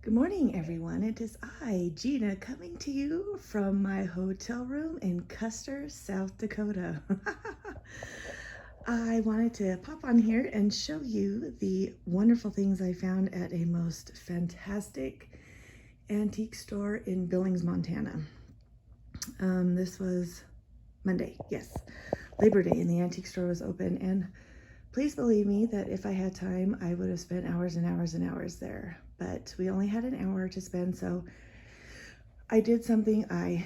Good morning, everyone. It is I, Gina, coming to you from my hotel room in Custer, South Dakota. I wanted to pop on here and show you the wonderful things I found at a most fantastic antique store in Billings, Montana. This was Monday, yes, Labor Day, and the antique store was open. And please believe me that if I had time, I would have spent hours and hours and hours there. But we only had an hour to spend, so I did something I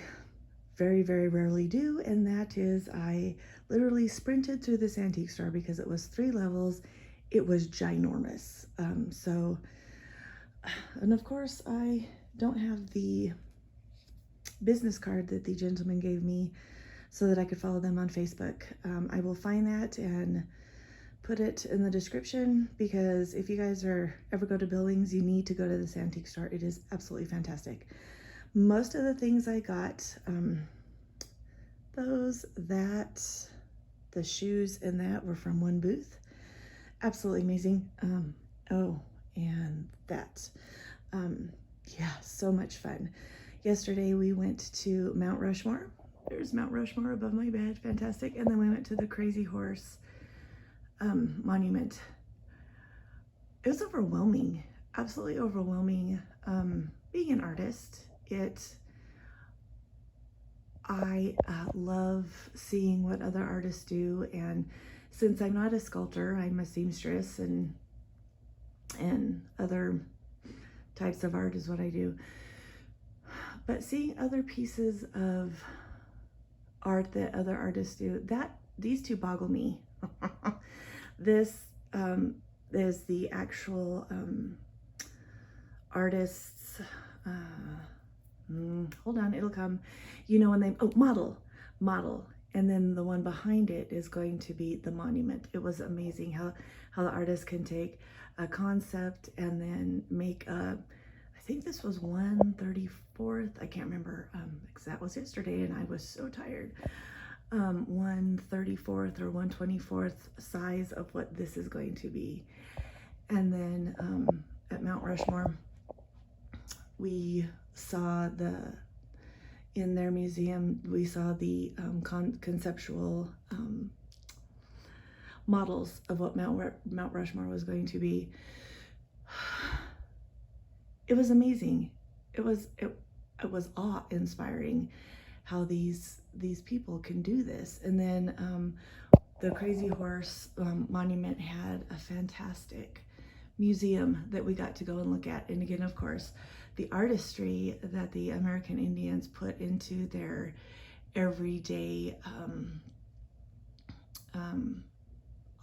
very, very rarely do, and that is I literally sprinted through this antique store because it was 3 levels. It was ginormous. And of course, I don't have the business card that the gentleman gave me so that I could follow them on Facebook. I will find that and put it in the description, because if you guys ever go to Billings, you need to go to this antique store. It is absolutely fantastic. Most of the things I got, the shoes and that were from one booth. Absolutely amazing. Oh, and that. Yeah, so much fun. Yesterday we went to Mount Rushmore. There's Mount Rushmore above my bed, fantastic. And then we went to the Crazy Horse monument. It was overwhelming, absolutely overwhelming. Being an artist, I love seeing what other artists do, and since I'm not a sculptor, I'm a seamstress, and other types of art is what I do. But seeing other pieces of art that other artists do, these two boggle me. This is the actual artist's, hold on, it'll come. You know when they, model. And then the one behind it is going to be the monument. It was amazing how the artist can take a concept and then make I think this was 1/34th, I can't remember, because that was yesterday and I was so tired. 1/34th or 1/24th size of what this is going to be. And then at Mount Rushmore, we saw in their museum, we saw the conceptual models of what Mount Rushmore was going to be. It was amazing. It was awe-inspiring how these people can do this. And then the Crazy Horse monument had a fantastic museum that we got to go and look at. And again, of course, the artistry that the American Indians put into their everyday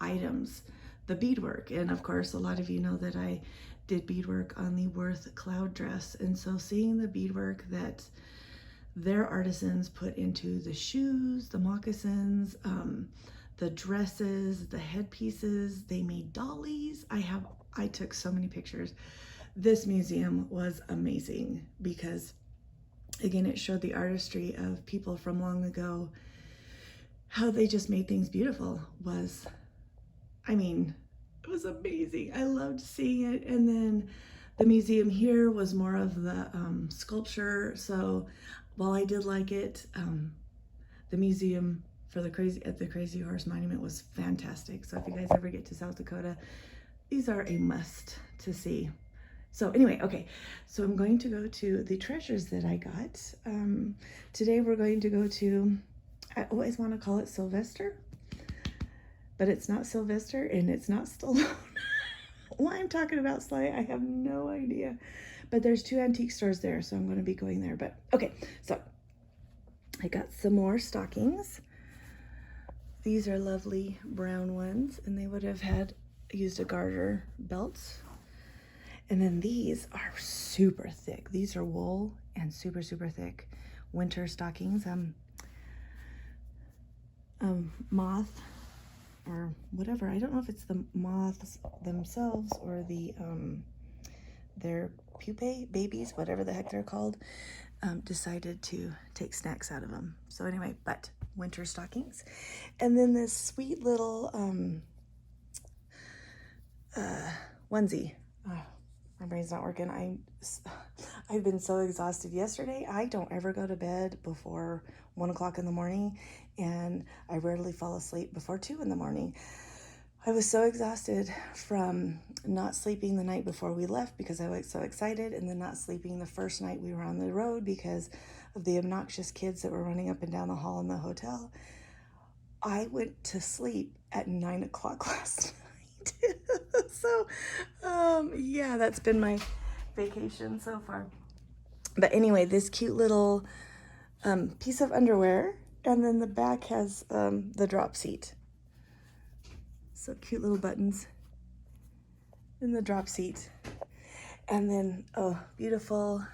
items, the beadwork. And of course, a lot of you know that I did beadwork on the Worth cloud dress. And so seeing the beadwork that their artisans put into the shoes, the moccasins, the dresses, the headpieces, they made dollies. I took so many pictures. This museum was amazing because, again, it showed the artistry of people from long ago, how they just made things beautiful. It was amazing. I loved seeing it. And then the museum here was more of the sculpture. So while I did like it, the museum at the Crazy Horse Monument was fantastic. So if you guys ever get to South Dakota, these are a must to see. So anyway, okay, so I'm going to go to the treasures that I got. Today we're going to go to, I always want to call it Sylvester, but it's not Sylvester and it's not Stallone. Why I'm talking about Sly, I have no idea. But there's 2 antique stores there, so I'm going to be going there. But okay, so I got some more stockings. These are lovely brown ones, and they would have used a garter belt. And then these are super thick. These are wool and super, super thick winter stockings. Moth or whatever. I don't know if it's the moths themselves or their pupae, babies, whatever the heck they're called, decided to take snacks out of them. So anyway, but winter stockings. And then this sweet little onesie. My brain's not working. I've been so exhausted yesterday. I don't ever go to bed before 1 o'clock in the morning, and I rarely fall asleep before 2 in the morning. I was so exhausted from not sleeping the night before we left because I was so excited, and then not sleeping the first night we were on the road because of the obnoxious kids that were running up and down the hall in the hotel. I went to sleep at 9 o'clock last night. So, yeah, that's been my vacation so far. But anyway, this cute little piece of underwear, and then the back has the drop seat. So cute little buttons in the drop seat. And then, oh, beautiful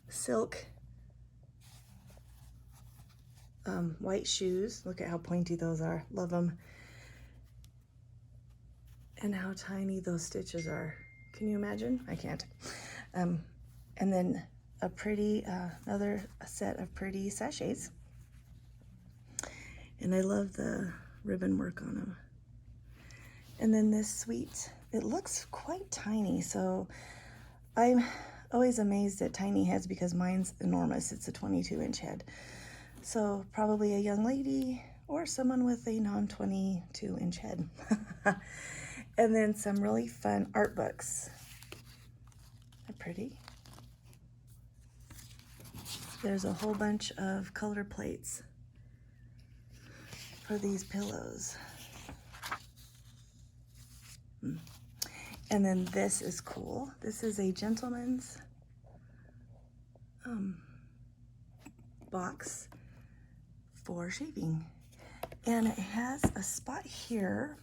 silk white shoes. Look at how pointy those are. Love them. And how tiny those stitches are. Can you imagine? I can't. And then a pretty, another set of pretty sachets. And I love the ribbon work on them. And then this sweet, it looks quite tiny. So I'm always amazed at tiny heads because mine's enormous. It's a 22-inch head. So probably a young lady or someone with a non-22-inch head. And then some really fun art books. They're pretty. There's a whole bunch of color plates for these pillows. And then this is cool. This is a gentleman's box for shaving. And it has a spot here.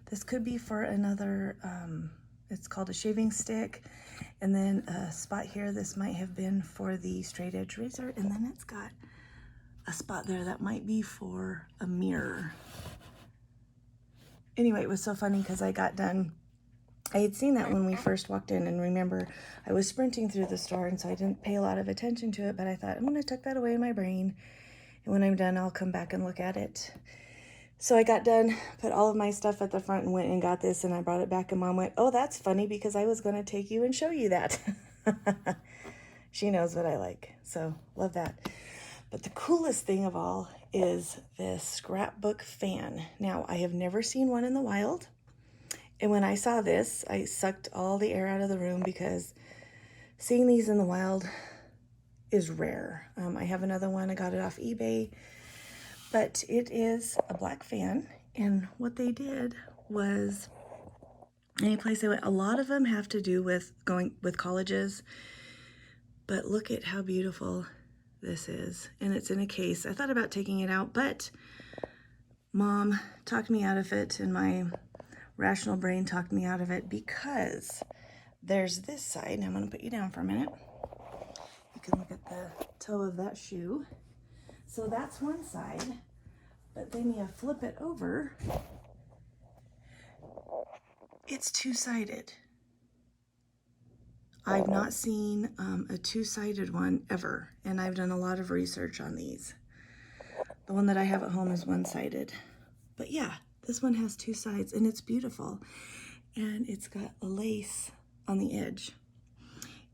This could be for another, it's called a shaving stick. And then a spot here, this might have been for the straight edge razor. And then it's got a spot there that might be for a mirror. Anyway, it was so funny because I got done. I had seen that when we first walked in, and remember, I was sprinting through the store, and so I didn't pay a lot of attention to it, but I thought, I'm going to tuck that away in my brain, and when I'm done, I'll come back and look at it. So I got done, put all of my stuff at the front, and went and got this, and I brought it back, and Mom went, oh, that's funny, because I was going to take you and show you that. She knows what I like, so love that. But the coolest thing of all is this scrapbook fan. Now, I have never seen one in the wild. And when I saw this, I sucked all the air out of the room because seeing these in the wild is rare. I have another one. I got it off eBay. But it is a black fan. And what they did was, any place they went, a lot of them have to do with going with colleges. But look at how beautiful this is. And it's in a case. I thought about taking it out, but Mom talked me out of it, and my rational brain talked me out of it because there's this side. And I'm going to put you down for a minute. You can look at the toe of that shoe. So that's one side, but then you flip it over. It's two-sided. I've not seen a two-sided one ever, and I've done a lot of research on these. The one that I have at home is one-sided. But yeah, this one has two sides, and it's beautiful. And it's got a lace on the edge.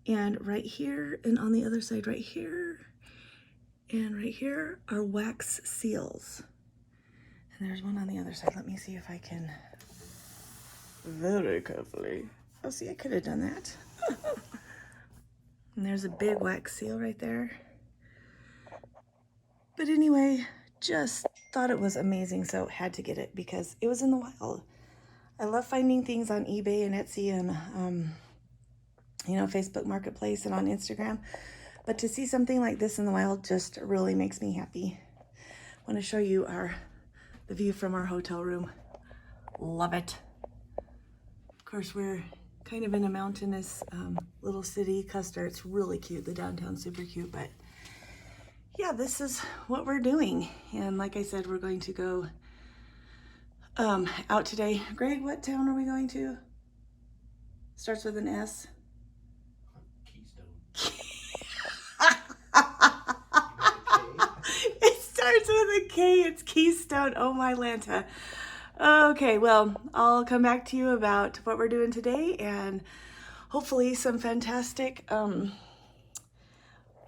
And right here, and on the other side right here, and right here are wax seals. And there's one on the other side. Let me see if I can very carefully. Oh, see, I could have done that. And there's a big wax seal right there. But anyway, just thought it was amazing, so had to get it because it was in the wild. I love finding things on eBay and Etsy and, you know, Facebook Marketplace and on Instagram. But to see something like this in the wild just really makes me happy. I want to show you the view from our hotel room. Love it. Of course, we're kind of in a mountainous little city, Custer. It's really cute. The downtown's super cute, but yeah, this is what we're doing. And like I said, we're going to go out today. Greg, what town are we going to? Starts with an S. Keystone. It starts with a K. It's Keystone. Oh my Lanta. Okay, well, I'll come back to you about what we're doing today and hopefully some fantastic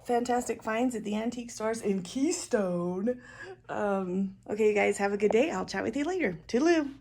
fantastic finds at the antique stores in Keystone. Okay, you guys have a good day. I'll chat with you later. Toodaloo.